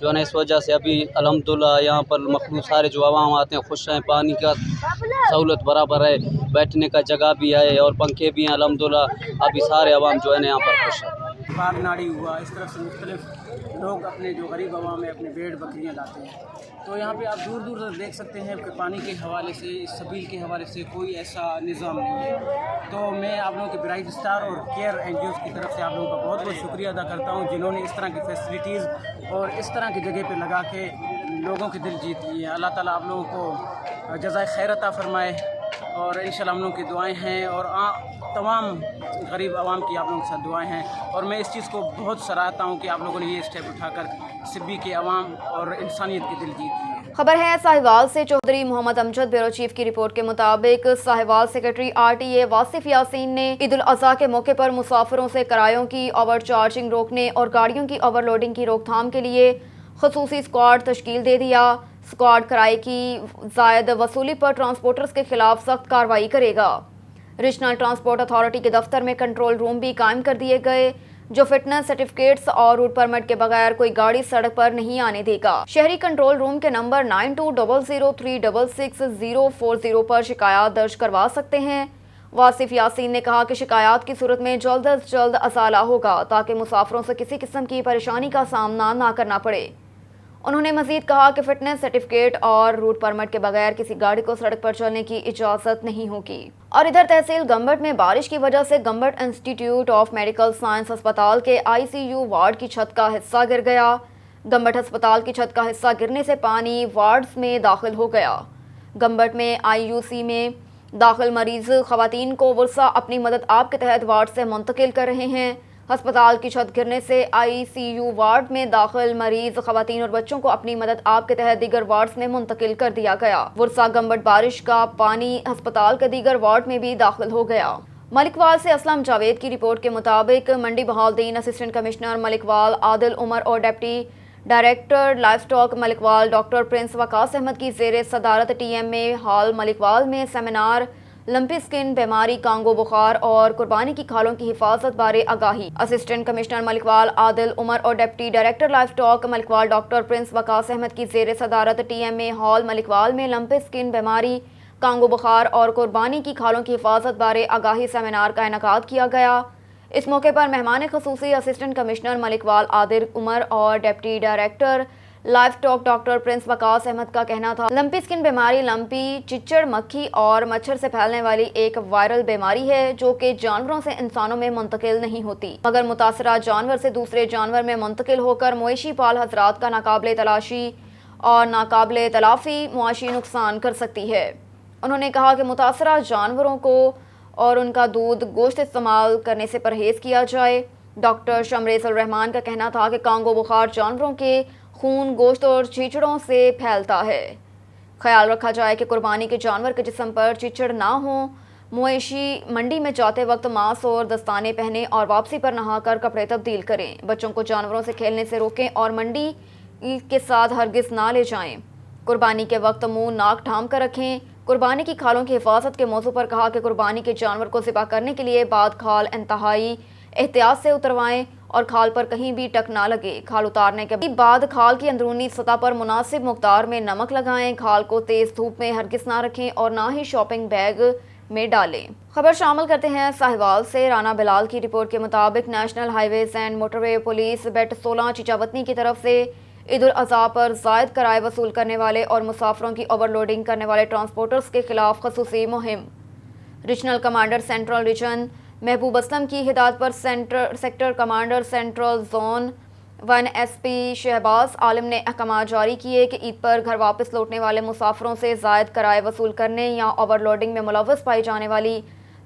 جو ہے نا اس وجہ سے ابھی الحمدللہ یہاں پر مخلوق سارے جو عوام آتے ہیں خوش ہیں، پانی کا سہولت برابر ہے، بیٹھنے کا جگہ بھی ہے اور پنکھے بھی ہیں الحمدللہ، ابھی سارے عوام جو ہے نا یہاں پر خوش ہیں۔ باغ ناڑی ہوا، اس طرف سے مختلف لوگ اپنے جو غریب عوام ہے اپنے بھیڑ بکریاں لاتے ہیں، تو یہاں پہ آپ دور دور تک دیکھ سکتے ہیں کہ پانی کے حوالے سے، سبیل کے حوالے سے کوئی ایسا نظام نہیں ہے۔ تو میں آپ لوگوں کے برائٹ اسٹار اور کیئر این جی اوز کی طرف سے آپ لوگوں کا بہت بہت شکریہ ادا کرتا ہوں، جنہوں نے اس طرح کی فیسلٹیز اور اس طرح کی جگہ پہ لگا کے لوگوں کے دل جیت لیے ہیں۔ اللہ تعالیٰ آپ لوگوں کو جزائے خیر عطا فرمائے، اور انشاءاللہ ہم لوگوں کی دعائیں ہیں اور تمام غریب عوام کی آپ لوگوں کے ساتھ دعائیں ہیں، اور میں اس چیز کو بہت سراہتا ہوں کہ آپ لوگوں نے یہ اسٹیپ اٹھا کر سبی کے عوام اور انسانیت کے دل جیت لیے۔ خبر ہے ساہیوال سے چودھری محمد امجد بیورو چیف کی رپورٹ کے مطابق Sahiwal secretary R T A Wasif Yasin نے عید الاضحیٰ کے موقع پر مسافروں سے کرایوں کی اوور چارجنگ روکنے اور گاڑیوں کی اوور لوڈنگ کی روک تھام کے لیے خصوصی اسکواڈ تشکیل دے دیا۔ اسکواڈ کرائے کی زائد وصولی پر ٹرانسپورٹرز کے خلاف سخت کارروائی کرے گا۔ ریجنل ٹرانسپورٹ اتھارٹی کے دفتر میں کنٹرول روم بھی قائم کر دیے گئے جو فٹنس سرٹیفکیٹس اور روٹ پرمٹ کے بغیر کوئی گاڑی سڑک پر نہیں آنے دے گا۔ شہری کنٹرول روم کے نمبر 9200366040 پر شکایات درج کروا سکتے ہیں۔ واصف یاسین نے کہا کہ شکایات کی صورت میں جلد از جلد ازالہ ہوگا تاکہ مسافروں سے کسی قسم کی پریشانی کا سامنا نہ کرنا پڑے۔ انہوں نے مزید کہا کہ فٹنس سرٹیفکیٹ اور روٹ پرمٹ کے بغیر کسی گاڑی کو سڑک پر چلنے کی اجازت نہیں ہوگی۔ اور ادھر تحصیل گمبٹ میں بارش کی وجہ سے Gambat institute of medical science ہسپتال کے آئی سی یو وارڈ کی چھت کا حصہ گر گیا۔ گمبٹ ہسپتال کی چھت کا حصہ گرنے سے پانی وارڈز میں داخل ہو گیا۔ گمبٹ میں آئی یو سی میں داخل مریض خواتین کو ورثہ اپنی مدد آپ کے تحت وارڈ سے منتقل کر رہے ہیں۔ ہسپتال کی چھت گرنے سے آئی سی یو وارڈ میں داخل مریض خواتین اور بچوں کو اپنی مدد آپ کے تحت دیگر وارڈز میں منتقل کر دیا گیا۔ ورثہ گمبٹ بارش کا پانی ہسپتال کے دیگر وارڈ میں بھی داخل ہو گیا۔ ملکوال سے اسلم جاوید کی رپورٹ کے مطابق منڈی بہالدین اسسٹنٹ کمشنر ملکوال عادل عمر اور deputy director livestock Malakwal doctor Prince Waqas Ahmad کی زیر صدارت T M A hall Malakwal میں سیمینار لمپی سکن بیماری، کانگو بخار اور قربانی کی کھالوں کی حفاظت بارے آگاہی۔ اسسٹنٹ کمشنر ملکوال عادل عمر اور deputy director livestock Malakwal doctor Prince Waqas Ahmad کی زیر صدارت T M A hall Malakwal میں لمپی سکن بیماری، کانگو بخار اور قربانی کی کھالوں کی حفاظت بارے آگاہی سیمینار کا انعقاد کیا گیا۔ اس موقع پر مہمان خصوصی اسسٹنٹ کمشنر ملکوال عادل عمر اور deputy director livestock doctor Prince Waqas Ahmad کا کہنا تھا لمپی سکن بیماری لمپی چچڑ مکھی اور مچھر سے پھیلنے والی ایک وائرل بیماری ہے جو کہ جانوروں سے انسانوں میں منتقل نہیں ہوتی مگر متاثرہ جانور سے دوسرے جانور میں منتقل ہو کر مویشی پال حضرات کا ناقابل تلاشی اور ناقابل تلافی معاشی نقصان کر سکتی ہے۔ انہوں نے کہا کہ متاثرہ جانوروں کو اور ان کا دودھ گوشت استعمال کرنے سے پرہیز کیا جائے۔ ڈاکٹر شمریز الرحمان کا کہنا تھا کہ کانگو بخار جانوروں کے خون، گوشت اور چیچڑوں سے پھیلتا ہے۔ خیال رکھا جائے کہ قربانی کے جانور کے جسم پر چیچڑ نہ ہوں۔ مویشی منڈی میں جاتے وقت ماسک اور دستانے پہنیں اور واپسی پر نہا کر کپڑے تبدیل کریں۔ بچوں کو جانوروں سے کھیلنے سے روکیں اور منڈی کے ساتھ ہرگز نہ لے جائیں۔ قربانی کے وقت منہ ناک ڈھانپ کر رکھیں۔ قربانی کی کھالوں کی حفاظت کے موضوع پر کہا کہ قربانی کے جانور کو ذبح کرنے کے لیے بعد کھال انتہائی احتیاط سے اتروائیں اور کھال پر کہیں بھی ٹک نہ لگے۔ کھال اتارنے کے بعد کھال کی اندرونی سطح پر مناسب مقدار میں نمک لگائیں۔ کھال کو تیز دھوپ میں ہرگز نہ رکھیں اور نہ ہی شاپنگ بیگ میں ڈالیں۔ خبر شامل کرتے ہیں ساہیوال سے۔ رانا بلال کی رپورٹ کے مطابق national highways and motorway police beat 16 Chichawatni کی طرف سے عید الاضحیٰ پر زائد کرائے وصول کرنے والے اور مسافروں کی اوور لوڈنگ کرنے والے ٹرانسپورٹرز کے خلاف خصوصی مہم۔ ریجنل کمانڈر سینٹرل ریجن محبوب اسلم کی ہدایت پر sector commander central zone 1 S P Shahbaz Alam نے احکامات جاری کیے کہ عید پر گھر واپس لوٹنے والے مسافروں سے زائد کرائے وصول کرنے یا اوور لوڈنگ میں ملوث پائی جانے والی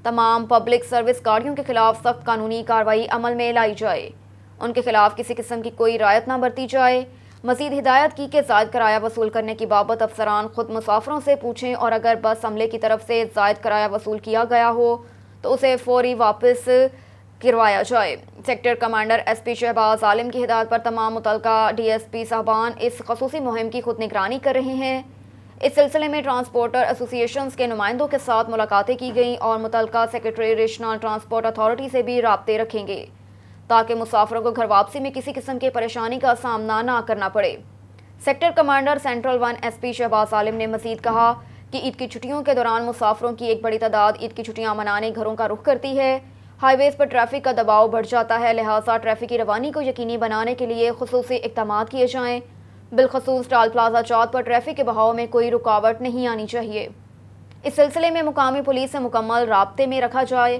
تمام پبلک سروس گاڑیوں کے خلاف سخت قانونی کارروائی عمل میں لائی جائے۔ ان کے خلاف کسی قسم کی کوئی رعایت نہ برتی جائے۔ مزید ہدایت کی کہ زائد کرایہ وصول کرنے کی بابت افسران خود مسافروں سے پوچھیں اور اگر بس عملے کی طرف سے زائد کرایہ وصول کیا گیا ہو تو اسے فوری واپس کروایا جائے۔ Sector commander S P Shahbaz Alam کی ہدایت پر تمام متعلقہ ڈی ایس پی صاحبان اس خصوصی مہم کی خود نگرانی کر رہے ہیں۔ اس سلسلے میں ٹرانسپورٹر ایسوسی ایشنز کے نمائندوں کے ساتھ ملاقاتیں کی گئیں اور متعلقہ سیکرٹری ریجنل ٹرانسپورٹ اتھارٹی سے بھی رابطے رکھیں گے تاکہ مسافروں کو گھر واپسی میں کسی قسم کی پریشانی کا سامنا نہ کرنا پڑے۔ Sector commander central 1 S P Shahbaz Alam نے مزید کہا کہ عید کی چھٹیوں کے دوران مسافروں کی ایک بڑی تعداد عید کی چھٹیاں منانے گھروں کا رخ کرتی ہے۔ ہائی ویز پر ٹریفک کا دباؤ بڑھ جاتا ہے، لہٰذا ٹریفک کی روانی کو یقینی بنانے کے لیے خصوصی اقدامات کیے جائیں۔ بالخصوص ٹال پلازا چوک پر ٹریفک کے بہاؤ میں کوئی رکاوٹ نہیں آنی چاہیے۔ اس سلسلے میں مقامی پولیس سے مکمل رابطے میں رکھا جائے،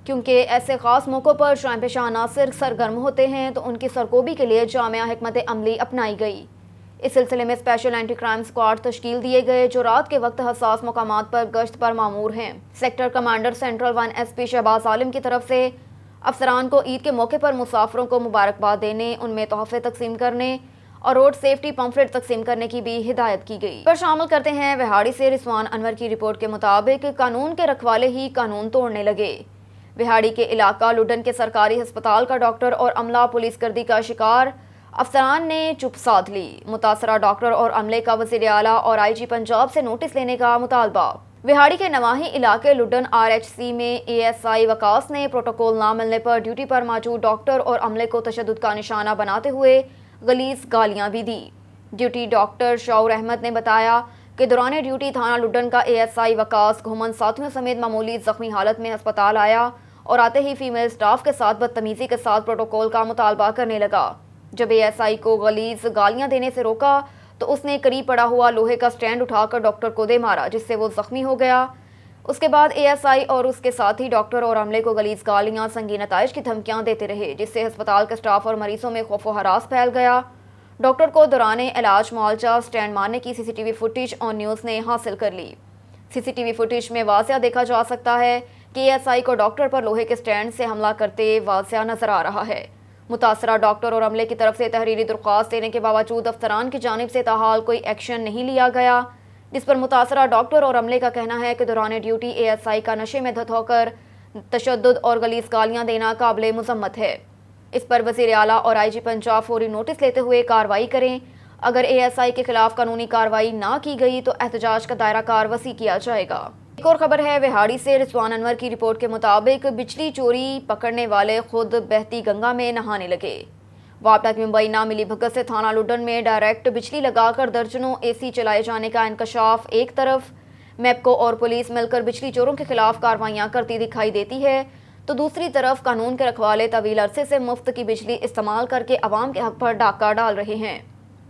کیونکہ ایسے خاص موقعوں پر شائن پیشہ عناصر سرگرم ہوتے ہیں تو ان کی سرکوبی کے لیے جامع حکمت عملی اپنائی گئی۔ اس سلسلے میں اسپیشل اینٹی کرائم اسکواڈ تشکیل دیے گئے جو رات کے وقت حساس مقامات پر گشت پر مامور ہیں۔ Sector commander central 1 S P Shahbaz Alam کی طرف سے افسران کو عید کے موقع پر مسافروں کو مبارکباد دینے، ان میں تحفے تقسیم کرنے اور روڈ سیفٹی پمفلٹ تقسیم کرنے کی بھی ہدایت کی گئی۔ پر شامل کرتے ہیں وہاڑی سے رضوان انور کی رپورٹ کے مطابق قانون کے رکھوالے ہی قانون توڑنے لگے۔ وہاڑی کے علاقہ لڈن کے سرکاری ہسپتال کا ڈاکٹر اور عملہ پولیس گردی کا شکار، افسران نے چپ سادھ لی۔ متاثرہ ڈاکٹر اور عملے کا وزیر اعلیٰ اور آئی جی پنجاب سے نوٹس لینے کا مطالبہ۔ وہاڑی کے نواحی علاقے لڈن آر ایچ سی میں اے ایس آئی وکاس نے پروٹوکول نہ ملنے پر ڈیوٹی پر موجود ڈاکٹر اور عملے کو تشدد کا نشانہ بناتے ہوئے غلیظ گالیاں بھی دی۔ ڈیوٹی ڈاکٹر شعور احمد نے بتایا کہ دوران ڈیوٹی تھانہ لڈن کا اے ایس آئی وکاس گھومن ساتھیوں سمیت معمولی زخمی حالت میں ہسپتال آیا اور آتے ہی فیمیل سٹاف کے ساتھ بدتمیزی کے ساتھ پروٹوکول کا مطالبہ کرنے لگا۔ جب اے ایس آئی کو غلیظ گالیاں دینے سے روکا تو اس نے قریب پڑا ہوا لوہے کا سٹینڈ اٹھا کر ڈاکٹر کو دے مارا، جس سے وہ زخمی ہو گیا۔ اس کے بعد اے ایس آئی اور اس کے ساتھی ڈاکٹر اور عملے کو غلیظ گالیاں، سنگین نتائج کی دھمکیاں دیتے رہے، جس سے ہسپتال کے سٹاف اور مریضوں میں خوف و ہراس پھیل گیا۔ ڈاکٹر کو دوران علاج معالجہ سٹینڈ مارنے کی سی سی ٹی وی فوٹیج آن نیوز نے حاصل کر لی۔ سی سی ٹی وی فوٹیج میں واضح دیکھا جا سکتا ہے کہ اے ایس آئی کو ڈاکٹر پر لوہے کے سٹینڈ سے حملہ کرتے واضح نظر آ رہا ہے۔ متاثرہ ڈاکٹر اور عملے کی طرف سے تحریری درخواست دینے کے باوجود افسران کی جانب سے تاحال کوئی ایکشن نہیں لیا گیا، جس پر متاثرہ ڈاکٹر اور عملے کا کہنا ہے کہ دوران ڈیوٹی اے ایس آئی کا نشے میں دھت ہو کر تشدد اور غلیظ گالیاں دینا قابل مذمت ہے۔ اس پر وزیر اعلیٰ اور آئی جی پنجاب فوری نوٹس لیتے ہوئے کارروائی کریں۔ اگر اے ایس آئی کے خلاف قانونی کارروائی نہ کی گئی تو احتجاج کا دائرہ کار وسیع کیا جائے گا۔ ایک اور خبر ہے وہاڑی سے رضوان انور کی رپورٹ کے مطابق بجلی چوری پکڑنے والے خود بہتی گنگا میں نہانے لگے۔ واپڈا کی ممبئی نہ ملی بھگت سے تھانہ لڈن میں ڈائریکٹ بجلی لگا کر درجنوں اے سی چلائے جانے کا انکشاف۔ ایک طرف میپکو اور پولیس مل کر بجلی چوروں کے خلاف کارروائیاں کرتی دکھائی دیتی ہے تو دوسری طرف قانون کے رکھوالے طویل عرصے سے مفت کی بجلی استعمال کر کے عوام کے حق پر ڈاکہ ڈال رہے ہیں۔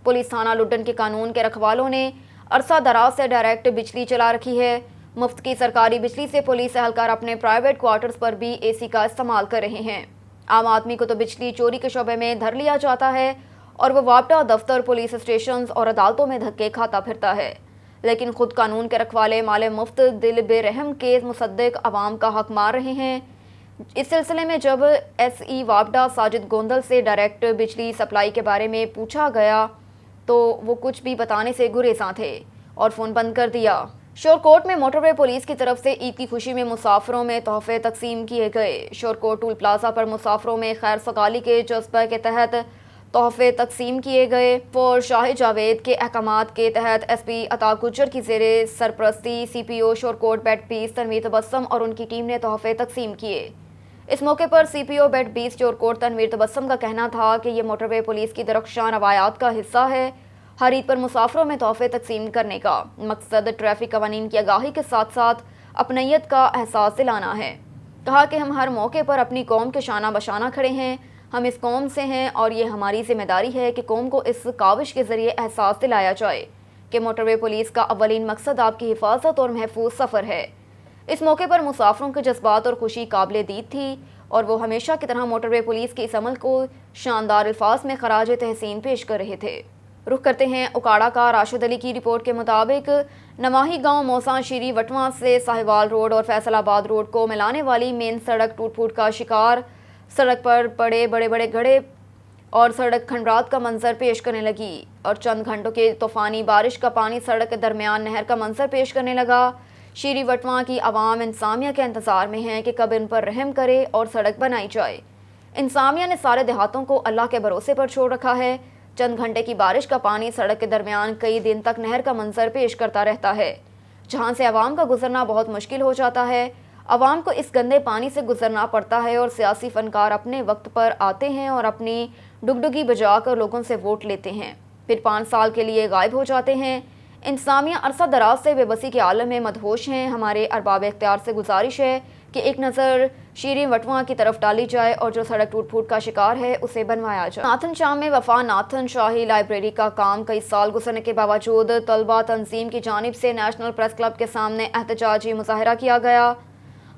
پولیس تھانہ لڈن کے قانون کے رکھوالوں نے عرصہ دراز سے ڈائریکٹ بجلی چلا رکھی ہے۔ مفت کی سرکاری بجلی سے پولیس اہلکار اپنے پرائیویٹ کوارٹرز پر بھی اے سی کا استعمال کر رہے ہیں۔ عام آدمی کو تو بجلی چوری کے شعبے میں دھر لیا جاتا ہے اور وہ واپڈا دفتر، پولیس اسٹیشنز اور عدالتوں میں دھکے کھاتا پھرتا ہے، لیکن خود قانون کے رکھوالے مال مفت دل بے رحم کے مصدق عوام کا حق مار رہے ہیں۔ اس سلسلے میں جب ایس ای واپڈا ساجد گوندل سے ڈائریکٹ بجلی سپلائی کے بارے میں پوچھا گیا تو وہ کچھ بھی بتانے سے گریزاں تھے اور فون بند کر دیا۔ شورکوٹ میں موٹر وے پولیس کی طرف سے عید کی خوشی میں مسافروں میں تحفے تقسیم کیے گئے۔ شورکوٹ ٹول پلازا پر مسافروں میں خیر سگالی کے جذبہ کے تحت تحفے تقسیم کیے گئے۔ فور شاہ جاوید کے احکامات کے تحت ایس پی عطا گجر کی زیر سرپرستی سی پی او شورکوٹ بیٹ 20 تنویر تبسم اور ان کی ٹیم نے تحفے تقسیم کیے۔ اس موقع پر سی پی او بیٹ 20 شورکوٹ تنویر تبسم کا کہنا تھا کہ یہ موٹر وے پولیس کی درخشاں روایات کا حصہ ہے۔ ہر عید پر مسافروں میں تحفے تقسیم کرنے کا مقصد ٹریفک قوانین کی آگاہی کے ساتھ ساتھ اپنیت کا احساس دلانا ہے۔ کہا کہ ہم ہر موقع پر اپنی قوم کے شانہ بشانہ کھڑے ہیں، ہم اس قوم سے ہیں اور یہ ہماری ذمہ داری ہے کہ قوم کو اس کاوش کے ذریعے احساس دلایا جائے کہ موٹر وے پولیس کا اولین مقصد آپ کی حفاظت اور محفوظ سفر ہے۔ اس موقع پر مسافروں کے جذبات اور خوشی قابل دید تھی اور وہ ہمیشہ کی طرح موٹر وے پولیس کے اس عمل کو شاندار الفاظ میں خراج تحسین پیش کر رہے تھے۔ رخ کرتے ہیں اکاڑا کا۔ راشد علی کی رپورٹ کے مطابق نواحی گاؤں موسان شیری وٹواں سے ساہیوال روڈ اور فیصل آباد روڈ کو ملانے والی مین سڑک ٹوٹ پھوٹ کا شکار۔ سڑک پر پڑے بڑے گڑھے اور سڑک کھنڈرات کا منظر پیش کرنے لگی اور چند گھنٹوں کے طوفانی بارش کا پانی سڑک کے درمیان نہر کا منظر پیش کرنے لگا۔ شیری وٹواں کی عوام انتظامیہ کے انتظار میں ہے کہ کب ان پر رحم کرے اور سڑک بنائی جائے۔ انتظامیہ نے سارے دیہاتوں کو اللہ کے بھروسے پر چھوڑ رکھا ہے۔ چند گھنٹے کی بارش کا پانی سڑک کے درمیان کئی دن تک نہر کا منظر پیش کرتا رہتا ہے، جہاں سے عوام کا گزرنا بہت مشکل ہو جاتا ہے۔ عوام کو اس گندے پانی سے گزرنا پڑتا ہے اور سیاسی فنکار اپنے وقت پر آتے ہیں اور اپنی ڈگڈگی بجا کر لوگوں سے ووٹ لیتے ہیں، پھر 5 سال کے لیے غائب ہو جاتے ہیں۔ انتظامیہ عرصہ دراز سے بے بسی کے عالم میں مدہوش ہیں۔ ہمارے ارباب اختیار سے گزارش ہے کہ ایک نظر شیریں وٹواں کی طرف ڈالی جائے اور جو سڑک ٹوٹ پھوٹ کا شکار ہے اسے بنوایا جائے۔ ناتھن شاہ میں وفا ناتھن شاہی لائبریری کا کام کئی سال گزرنے کے باوجود طلبہ تنظیم کی جانب سے نیشنل پریس کلب کے سامنے احتجاجی مظاہرہ کیا گیا۔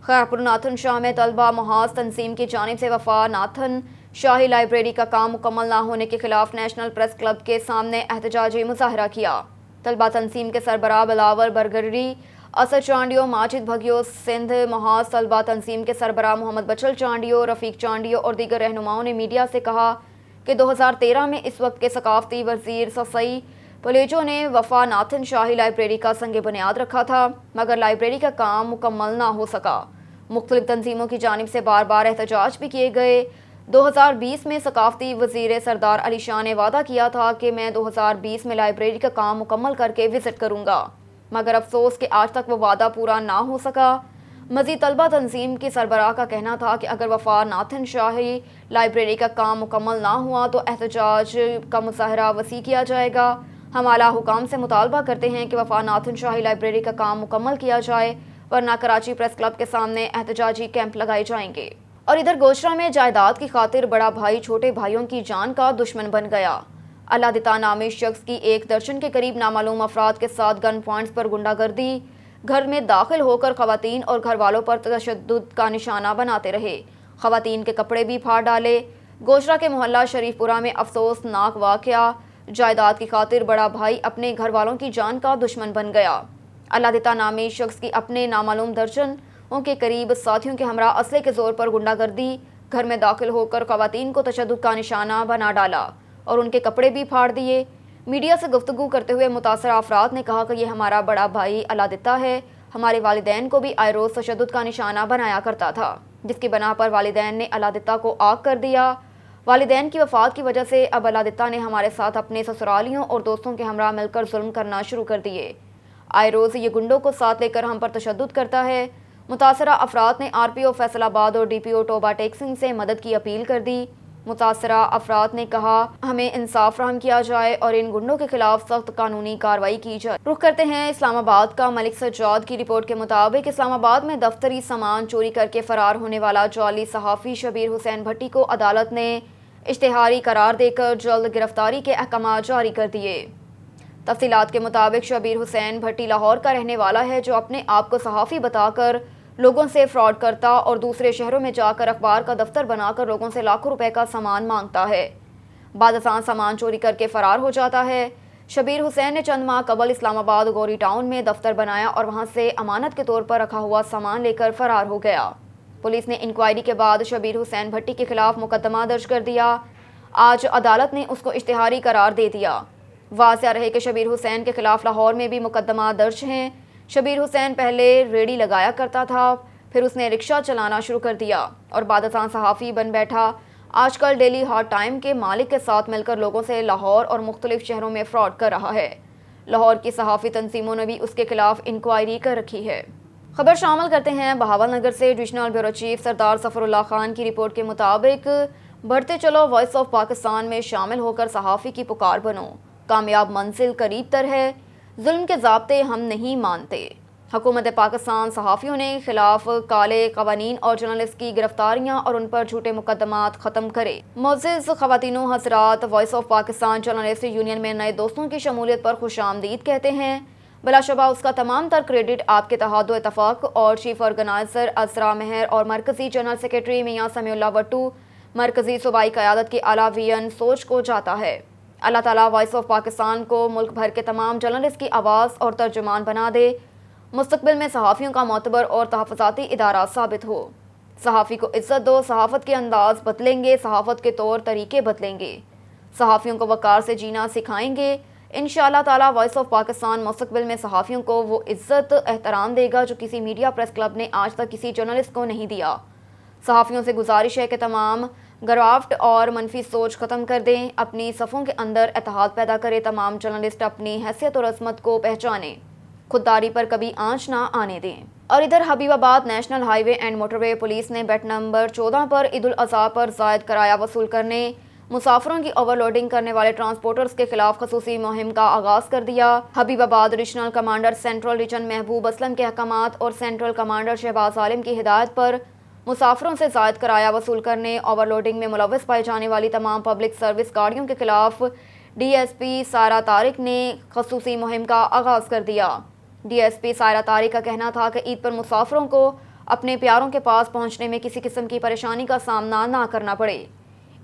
خیرپور ناتھن شاہ میں طلبہ محاذ تنظیم کی جانب سے وفا ناتھن شاہی لائبریری کا کام مکمل نہ ہونے کے خلاف نیشنل پریس کلب کے سامنے احتجاجی مظاہرہ کیا۔ طلبہ تنظیم کے سربراہ بلاول برگری، اسد چانڈیو، ماجد بھگیو، سندھ محاذ طلبہ تنظیم کے سربراہ محمد بچل چانڈیو، رفیق چانڈیو اور دیگر رہنماؤں نے میڈیا سے کہا کہ 2013 میں اس وقت کے ثقافتی وزیر سسئی پلیجو نے وفا ناتھن شاہی لائبریری کا سنگ بنیاد رکھا تھا، مگر لائبریری کا کام مکمل نہ ہو سکا۔ مختلف تنظیموں کی جانب سے بار بار احتجاج بھی کیے گئے۔ 2020 میں ثقافتی وزیر سردار علی شاہ نے وعدہ کیا تھا کہ میں 2020 میں لائبریری کا کام مکمل کر کے وزٹ کروں گا، مگر افسوس کہ آج تک وہ وعدہ پورا نہ ہو سکا۔ مزید طلبہ تنظیم کی سربراہ کا کہنا تھا کہ اگر وفا ناتھن شاہی لائبریری کا کام مکمل نہ ہوا تو احتجاج کا مظاہرہ وسیع کیا جائے گا۔ ہم اعلیٰ حکام سے مطالبہ کرتے ہیں کہ وفا ناتھن شاہی لائبریری کا کام مکمل کیا جائے، ورنہ کراچی پریس کلب کے سامنے احتجاجی کیمپ لگائے جائیں گے۔ اور ادھر گوشرا میں جائیداد کی خاطر بڑا بھائی چھوٹے بھائیوں کی جان کا دشمن بن گیا۔ اللہ دتا نامی شخص کی 1 درجن کے قریب نامعلوم افراد کے ساتھ گن پوائنٹس پر غنڈہ گردی، گھر میں داخل ہو کر خواتین اور گھر والوں پر تشدد کا نشانہ بناتے رہے، خواتین کے کپڑے بھی پھاڑ ڈالے۔ گوشرا کے محلہ شریف پورہ میں افسوسناک واقعہ، جائیداد کی خاطر بڑا بھائی اپنے گھر والوں کی جان کا دشمن بن گیا۔ اللہ دتا نامی شخص کی اپنے نامعلوم درجن کے قریب ساتھیوں کے ہمراہ اسلحے کے زور پر غنڈہ گردی، گھر میں داخل ہو کر خواتین کو تشدد کا نشانہ بنا ڈالا اور ان کے کپڑے بھی پھاڑ دیے۔ میڈیا سے گفتگو کرتے ہوئے متاثرہ افراد نے کہا کہ یہ ہمارا بڑا بھائی اللہ دتا ہے، ہمارے والدین کو بھی آئے روز تشدد کا نشانہ بنایا کرتا تھا، جس کی بنا پر والدین نے اللہ دتا کو آگ کر دیا۔ والدین کی وفات کی وجہ سے اب اللہ دتا نے ہمارے ساتھ اپنے سسرالیوں اور دوستوں کے ہمراہ مل کر ظلم کرنا شروع کر دیے۔ آئے روز یہ گنڈوں کو ساتھ لے کر ہم پر تشدد کرتا ہے۔ متاثرہ افراد نے RPO فیصل آباد اور DPO ٹوبہ ٹیکسنگ سے مدد کی اپیل کر دی۔ متاثرہ افراد نے کہا ہمیں انصاف فراہم کیا جائے اور ان گنڈوں کے خلاف سخت قانونی کارروائی کی جائے۔ رخ کرتے ہیں اسلام آباد کا۔ ملک سجاد کی رپورٹ کے مطابق اسلام آباد میں دفتری سامان چوری کر کے فرار ہونے والا جعلی صحافی شبیر حسین بھٹی کو عدالت نے اشتہاری قرار دے کر جلد گرفتاری کے احکامات جاری کر دیے۔ تفصیلات کے مطابق شبیر حسین بھٹی لاہور کا رہنے والا ہے، جو اپنے آپ کو صحافی بتا کر لوگوں سے فراڈ کرتا اور دوسرے شہروں میں جا کر اخبار کا دفتر بنا کر لوگوں سے لاکھوں روپے کا سامان مانگتا ہے، بعد ازاں سامان چوری کر کے فرار ہو جاتا ہے۔ شبیر حسین نے چند ماہ قبل اسلام آباد گوری ٹاؤن میں دفتر بنایا اور وہاں سے امانت کے طور پر رکھا ہوا سامان لے کر فرار ہو گیا۔ پولیس نے انکوائری کے بعد شبیر حسین بھٹی کے خلاف مقدمہ درج کر دیا۔ آج عدالت نے اس کو اشتہاری قرار دے دیا۔ واضح رہے کہ شبیر حسین کے خلاف لاہور میں بھی مقدمہ درج ہیں۔ شبیر حسین پہلے ریڑھی لگایا کرتا تھا، پھر اس نے رکشہ چلانا شروع کر دیا اور بعد ازاں صحافی بن بیٹھا۔ آج کل ڈیلی ہارٹ ٹائم کے مالک کے ساتھ مل کر لوگوں سے لاہور اور مختلف شہروں میں فراڈ کر رہا ہے۔ لاہور کی صحافی تنظیموں نے بھی اس کے خلاف انکوائری کر رکھی ہے۔ خبر شامل کرتے ہیں بہاول نگر سے۔ ڈویژنل بیورو چیف سردار ظفر اللہ خان کی رپورٹ کے مطابق بڑھتے چلو وائس آف پاکستان میں شامل ہو کر صحافی کی پکار بنو، کامیاب منزل قریب تر ہے، ظلم کے ضابطے ہم نہیں مانتے۔ حکومت پاکستان صحافیوں نے خلاف کالے قوانین اور جرنلسٹ کی گرفتاریاں اور ان پر جھوٹے مقدمات ختم کرے۔ معزز خواتین و حضرات، voice of Pakistan journalist union میں نئے دوستوں کی شمولیت پر خوش آمدید کہتے ہیں۔ بلا شبہ اس کا تمام تر کریڈٹ آپ کے اتحاد و اتفاق اور چیف آرگنائزر ازرا مہر اور مرکزی جنرل سیکرٹری میاں سمیع اللہ وٹو، مرکزی صوبائی قیادت کی اعلیٰ ویژن سوچ کو جاتا ہے۔ اللہ تعالیٰ وائس آف پاکستان کو ملک بھر کے تمام جرنلسٹ کی آواز اور ترجمان بنا دے، مستقبل میں صحافیوں کا معتبر اور تحفظاتی ادارہ ثابت ہو۔ صحافی کو عزت دو، صحافت کے انداز بدلیں گے، صحافت کے طور طریقے بدلیں گے، صحافیوں کو وقار سے جینا سکھائیں گے۔ انشاءاللہ تعالیٰ وائس آف پاکستان مستقبل میں صحافیوں کو وہ عزت احترام دے گا جو کسی میڈیا پریس کلب نے آج تک کسی جرنلسٹ کو نہیں دیا۔ صحافیوں سے گزارش ہے کہ تمام گرافٹ اور منفی سوچ ختم کر دیں، اپنی صفوں کے اندر اتحاد پیدا کرے، تمام جرنلسٹ اپنی حیثیت اور عظمت کو پہچانیں، خودداری پر کبھی آنچ نہ آنے دیں۔ اور ادھر حبیب آباد national high way and motorway police نے بیٹ نمبر 14 پر عید الاضحیٰ پر زائد کرایہ وصول کرنے، مسافروں کی اوور لوڈنگ کرنے والے ٹرانسپورٹرز کے خلاف خصوصی مہم کا آغاز کر دیا۔ حبیب آباد ریجنل کمانڈر سینٹرل ریجن محبوب اسلم کے احکامات اور سینٹرل کمانڈر شہباز عالم کی ہدایت پر مسافروں سے زائد کرایہ وصول کرنے، اوور لوڈنگ میں ملوث پائی جانے والی تمام پبلک سروس گاڑیوں کے خلاف D S P Saira Tariq نے خصوصی مہم کا آغاز کر دیا۔ D S P Saira Tariq کا کہنا تھا کہ عید پر مسافروں کو اپنے پیاروں کے پاس پہنچنے میں کسی قسم کی پریشانی کا سامنا نہ کرنا پڑے۔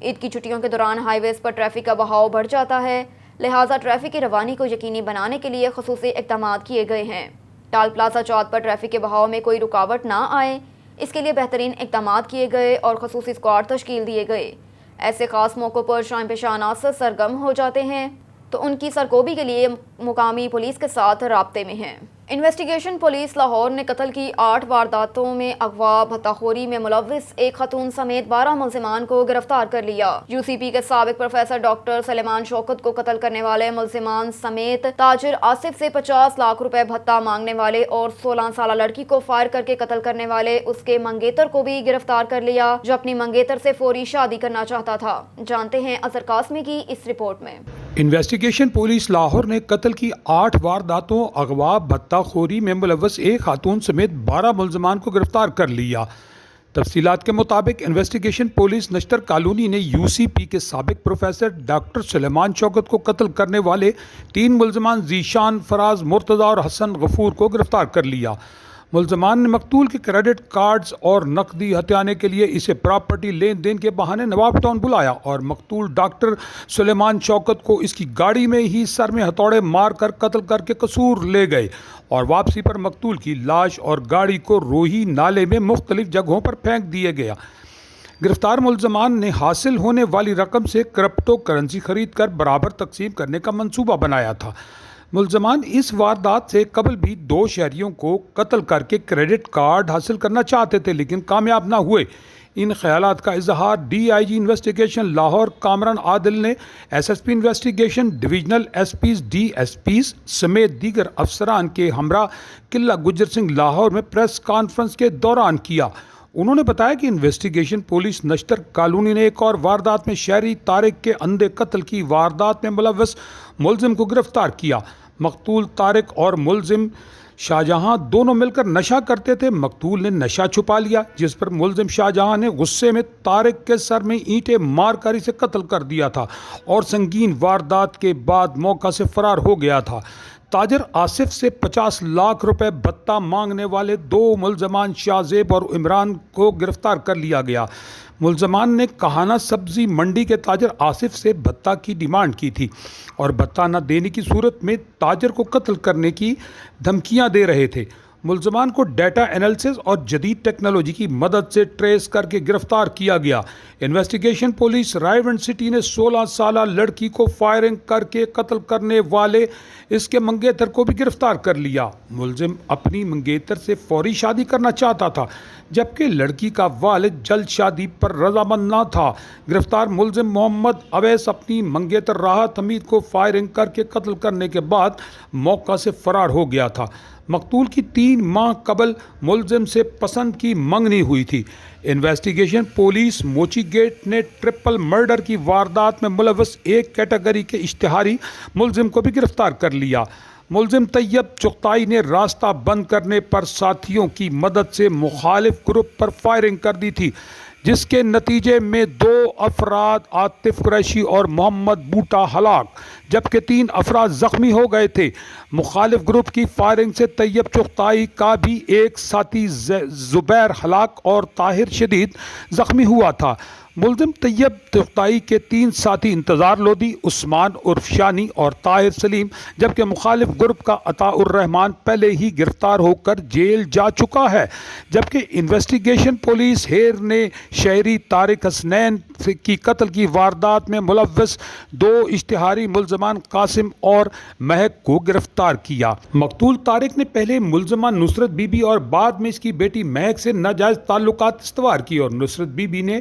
عید کی چھٹیوں کے دوران ہائی ویز پر ٹریفک کا بہاؤ بڑھ جاتا ہے، لہٰذا ٹریفک کی روانی کو یقینی بنانے کے لیے خصوصی اقدامات کیے گئے ہیں۔ ٹال پلازا چوک پر ٹریفک کے بہاؤ میں کوئی رکاوٹ نہ آئے، اس کے لیے بہترین اقدامات کیے گئے اور خصوصی اسکواڈ تشکیل دیے گئے۔ ایسے خاص موقعوں پر شام پیشہ عناصر سرگرم ہو جاتے ہیں تو ان کی سرکوبی کے لیے مقامی پولیس کے ساتھ رابطے میں ہیں۔ انویسٹیگیشن پولیس لاہور نے قتل کی 8 وارداتوں میں اغوا بھتہ خوری میں ملوث ایک خاتون سمیت 12 ملزمان کو گرفتار کر لیا۔ یو سی پی کے سابق پروفیسر ڈاکٹر سلیمان شوکت کو قتل کرنے والے ملزمان سمیت تاجر آصف سے 50 لاکھ روپے بھتہ مانگنے والے اور 16 سالہ لڑکی کو فائر کر کے قتل کرنے والے اس کے منگیتر کو بھی گرفتار کر لیا، جو اپنی منگیتر سے فوری شادی کرنا چاہتا تھا۔ جانتے ہیں اظہر قاسمی کی اس رپورٹ میں۔ انویسٹیگیشن پولیس لاہور نے قتل کی 8 وارداتوں، اغوا بھتہ خوری میں ملوث ایک خاتون سمیت 12 ملزمان کو گرفتار کر لیا۔ تفصیلات کے مطابق انویسٹیگیشن پولیس نشتر کالونی نے یو سی پی کے سابق پروفیسر ڈاکٹر سلیمان شوکت کو قتل کرنے والے 3 ملزمان ذیشان، فراز، مرتضیٰ اور حسن غفور کو گرفتار کر لیا۔ ملزمان نے مقتول کے کریڈٹ کارڈز اور نقدی ہتھیانے کے لیے اسے پراپرٹی لین دین کے بہانے نواب ٹاؤن بلایا اور مقتول ڈاکٹر سلیمان شوکت کو اس کی گاڑی میں ہی سر میں ہتھوڑے مار کر قتل کر کے قصور لے گئے اور واپسی پر مقتول کی لاش اور گاڑی کو روہی نالے میں مختلف جگہوں پر پھینک دیا گیا۔ گرفتار ملزمان نے حاصل ہونے والی رقم سے کرپٹو کرنسی خرید کر برابر تقسیم کرنے کا منصوبہ بنایا تھا۔ ملزمان اس واردات سے قبل بھی 2 شہریوں کو قتل کر کے کریڈٹ کارڈ حاصل کرنا چاہتے تھے لیکن کامیاب نہ ہوئے۔ ان خیالات کا اظہار D I G investigation Lahore Kamran Adil نے S S P investigation divisional S Ps, D S Ps سمیت دیگر افسران کے ہمراہ قلعہ گجر سنگھ لاہور میں پریس کانفرنس کے دوران کیا۔ انہوں نے بتایا کہ انویسٹیگیشن پولیس نشتر کالونی نے ایک اور واردات میں شہری طارق کے اندھے قتل کی واردات میں ملوث ملزم کو گرفتار کیا۔ مقتول طارق اور ملزم شاہجہاں دونوں مل کر نشہ کرتے تھے۔ مقتول نے نشہ چھپا لیا جس پر ملزم شاہجہاں نے غصے میں طارق کے سر میں اینٹیں مار کر اسے قتل کر دیا تھا اور سنگین واردات کے بعد موقع سے فرار ہو گیا تھا۔ تاجر آصف سے 50 لاکھ روپے بھتہ مانگنے والے 2 ملزمان شاہ زیب اور عمران کو گرفتار کر لیا گیا۔ ملزمان نے کہانہ سبزی منڈی کے تاجر آصف سے بھتہ کی ڈیمانڈ کی تھی اور بھتہ نہ دینے کی صورت میں تاجر کو قتل کرنے کی دھمکیاں دے رہے تھے۔ ملزمان کو ڈیٹا انالیسز اور جدید ٹیکنالوجی کی مدد سے ٹریس کر کے گرفتار کیا گیا۔ انویسٹیگیشن پولیس رائے ونڈ سٹی نے 16 سالہ لڑکی کو فائرنگ کر کے قتل کرنے والے اس کے منگیتر کو بھی گرفتار کر لیا۔ ملزم اپنی منگیتر سے فوری شادی کرنا چاہتا تھا جبکہ لڑکی کا والد جلد شادی پر رضامند نہ تھا۔ گرفتار ملزم محمد اویس اپنی منگیتر راحت حمید کو فائرنگ کر کے قتل کرنے کے بعد موقع سے فرار ہو گیا تھا۔ مقتول کی 3 ماہ قبل ملزم سے پسند کی منگنی ہوئی تھی۔ انویسٹیگیشن پولیس موچی گیٹ نے ٹرپل مرڈر کی واردات میں ملوث ایک کیٹیگری کے اشتہاری ملزم کو بھی گرفتار کر لیا۔ ملزم طیب چغتائی نے راستہ بند کرنے پر ساتھیوں کی مدد سے مخالف گروپ پر فائرنگ کر دی تھی جس کے نتیجے میں 2 افراد عاطف قریشی اور محمد بوٹا ہلاک جبکہ 3 افراد زخمی ہو گئے تھے۔ مخالف گروپ کی فائرنگ سے طیب چغتائی کا بھی ایک ساتھی زبیر ہلاک اور طاہر شدید زخمی ہوا تھا۔ ملزم طیب چغتائی کے 3 ساتھی انتظار لودھی، عثمان عرف شانی اور طاہر سلیم جبکہ مخالف گروپ کا عطاء الرحمان پہلے ہی گرفتار ہو کر جیل جا چکا ہے۔ جبکہ انویسٹیگیشن پولیس ہیر نے شہری طارق حسنین کی قتل کی واردات میں ملوث 2 اشتہاری ملزمان قاسم اور مہک کو گرفتار کیا۔ مقتول طارق نے پہلے ملزمہ نصرت بی بی اور بعد میں اس کی بیٹی مہک سے ناجائز تعلقات استوار کی اور نصرت بی بی نے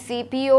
CPO